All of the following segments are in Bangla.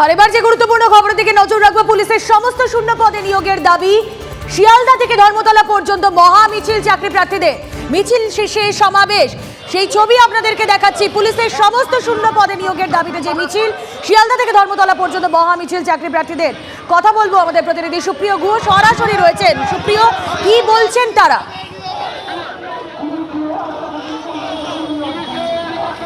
আর এবার যে গুরুত্বপূর্ণ খবরের দিকে নজর রাখবো, পুলিশের সমস্ত শূন্য পদে নিয়োগের দাবি। শিয়ালদা থেকে ধর্মতলা পর্যন্ত মহা মিছিল চাকরি প্রার্থীদের, মিছিল শেষে সমাবেশ, সেই ছবি আপনাদেরকে দেখাচ্ছি। পুলিশের সমস্ত শূন্য পদে নিয়োগের দাবিতে যে মিছিল, শিয়ালদা থেকে ধর্মতলা পর্যন্ত মহা মিছিল চাকরি প্রার্থীদের। কথা বলবো আমাদের প্রতিনিধি সুপ্রিয় গুহ সরাসরি রয়েছেন। সুপ্রিয়, কি বলছেন তারা?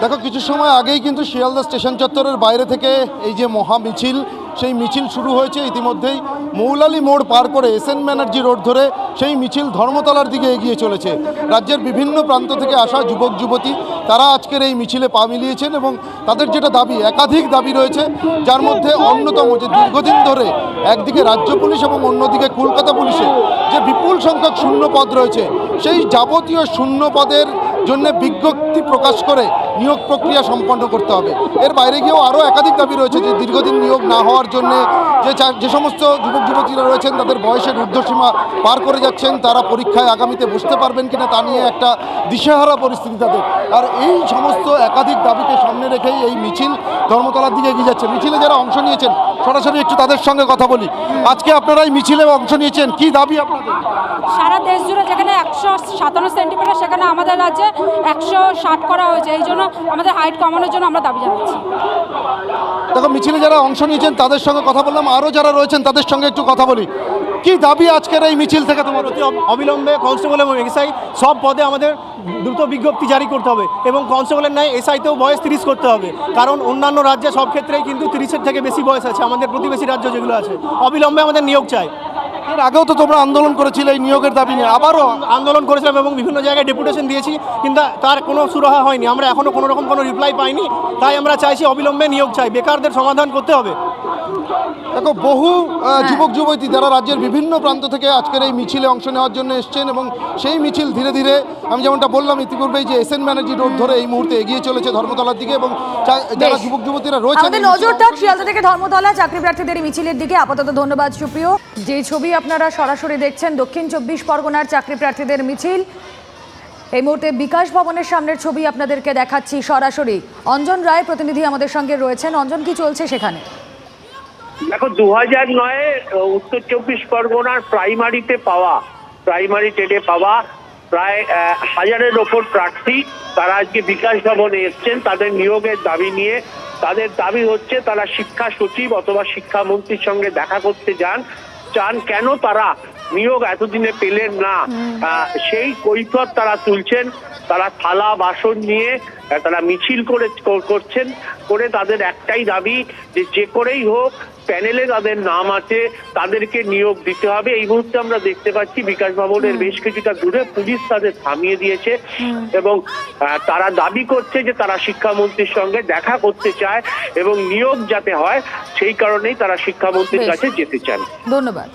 দেখো, কিছু সময় আগেই কিন্তু শিয়ালদা স্টেশন চত্বরের বাইরে থেকে এই যে মহা মিছিল, সেই মিছিল শুরু হয়েছে। ইতিমধ্যেই মৌলালী মোড় পার করে এসএন ব্যানার্জি রোড ধরে সেই মিছিল ধর্মতলার দিকে এগিয়ে চলেছে। রাজ্যের বিভিন্ন প্রান্ত থেকে আসা যুবক যুবতী তারা আজকের এই মিছিলে পা মিলিয়েছেন এবং তাদের যেটা দাবি, একাধিক দাবি রয়েছে, যার মধ্যে অন্যতম যে দীর্ঘদিন ধরে একদিকে রাজ্য পুলিশ এবং অন্যদিকে কলকাতা পুলিশে যে বিপুল সংখ্যক শূন্য পদ রয়েছে, সেই যাবতীয় শূন্য পদের জন্য বিজ্ঞপ্তি প্রকাশ করে নিয়োগ প্রক্রিয়া সম্পন্ন করতে হবে। এর বাইরে গিয়েও আরও একাধিক দাবি রয়েছে, যে দীর্ঘদিন নিয়োগ না হওয়ার জন্য যে সমস্ত যুবক যুবতীরা রয়েছেন তাদের বয়সের ঊর্ধ্বসীমা পার করে যাচ্ছেন, তারা পরীক্ষায় আগামীতে বসতে পারবেন কিনা তা নিয়ে একটা দিশেহারা পরিস্থিতি তাদের। আর এই সমস্ত একাধিক দাবিকে সামনে রেখেই এই মিছিল ধর্মতলার দিকে এগিয়ে যাচ্ছে। মিছিলে যারা অংশ নিয়েছেন সরাসরি একটু তাদের সঙ্গে কথা বলি। আজকে আপনারা এই মিছিলে অংশ নিয়েছেন, কি দাবি আপনাদের? সারা দেশ জুড়ে যেখানে 157 সেন্টিমিটার, সেখানে আমাদের রাজ্যে 160 করা হয়েছে। এই জন্য আমাদের হাইট কমানোর জন্য আমরা দাবি জানাচ্ছি। দেখো, মিছিলে যারা অংশ নিয়েছেন তাদের সঙ্গে কথা বললাম, আরও যারা রয়েছেন তাদের সঙ্গে একটু কথা বলি। কি দাবি আজকের এই মিছিল থেকে তোমার? অবিলম্বে কনস্টেবল এবং এসআই সব পদে আমাদের দ্রুত বিজ্ঞপ্তি জারি করতে হবে এবং কনস্টেবলের ন্যায় এসআইতেও বয়স 30 করতে হবে, কারণ অন্যান্য রাজ্যে সব ক্ষেত্রেই কিন্তু 30-এর থেকে বেশি বয়স আছে। আমাদের প্রতিবেশী রাজ্য যেগুলো আছে, অবিলম্বে আমাদের নিয়োগ চাই। এর আগেও তো তোমরা আন্দোলন করেছিলে এই নিয়োগের দাবি নিয়ে, আবারও আন্দোলন করেছিলাম এবং বিভিন্ন জায়গায় ডেপুটেশন দিয়েছি, কিন্তু তার কোনো সুরাহা হয়নি। আমরা এখনও কোনো রকম কোনো রিপ্লাই পাইনি। তাই আমরা চাইছি অবিলম্বে নিয়োগ চাই, বেকারদের সমাধান করতে হবে। দেখো, বহু যুবক যুবতী যারা রাজ্যের বিভিন্ন প্রান্ত থেকে আজকের এই মিছিলে অংশ নেওয়ার জন্য এসছেন এবং সেই মিছিল ধীরে ধীরে, আমি যেমনটা বললাম ইতিপূর্বেই, যে এসএন ব্যানার্জি রোড ধরে এই মুহূর্তে এগিয়ে চলেছে ধর্মতলার দিকে। এবং যারা যুবক যুবতীরা রয়েছে, আমাদের নজর থাক শিয়ালদা থেকে ধর্মতলা চাকরি প্রার্থীদের মিছিলের দিকে। আপাতত ধন্যবাদ সুপ্রিয়। যে ছবি আপনারা সরাসরি দেখছেন, দক্ষিণ 24 পরগনার চাকরি প্রার্থীদের মিছিল। এই মুহূর্তে বিকাশ ভবনের সামনের ছবি আপনাদেরকে দেখাচ্ছি সরাসরি। অঞ্জন রায় প্রতিনিধি আমাদের সঙ্গে রয়েছেন। অঞ্জন, কি চলছে সেখানে? দেখো, 2009-এ উত্তর 24 পরগনার প্রাইমারি টেটে পাওয়া প্রায় 1000-এর ওপর প্রার্থী তারা আজকে বিকাশ ভবনে এসছেন তাদের নিয়োগের দাবি নিয়ে। তাদের দাবি হচ্ছে তারা শিক্ষা সচিব অথবা শিক্ষামন্ত্রীর সঙ্গে দেখা করতে চান। কেন তারা নিয়োগ এতদিনে পেলেন না, সেই কৈফিয়ত তারা তুলছেন। তারা থালা বাসন নিয়ে তারা মিছিল করে তাদের একটাই দাবি, যে করেই হোক প্যানেলে তাদের নাম আছে, তাদেরকে নিয়োগ দিতে হবে। এই মুহূর্তে আমরা দেখতে পাচ্ছি বিকাশ ভবনের বেশ কিছুটা দূরে পুলিশ তাদের থামিয়ে দিয়েছে এবং তারা দাবি করছে যে তারা শিক্ষামন্ত্রীর সঙ্গে দেখা করতে চায় এবং নিয়োগ যাতে হয় সেই কারণেই তারা শিক্ষামন্ত্রীর কাছে যেতে চান। ধন্যবাদ।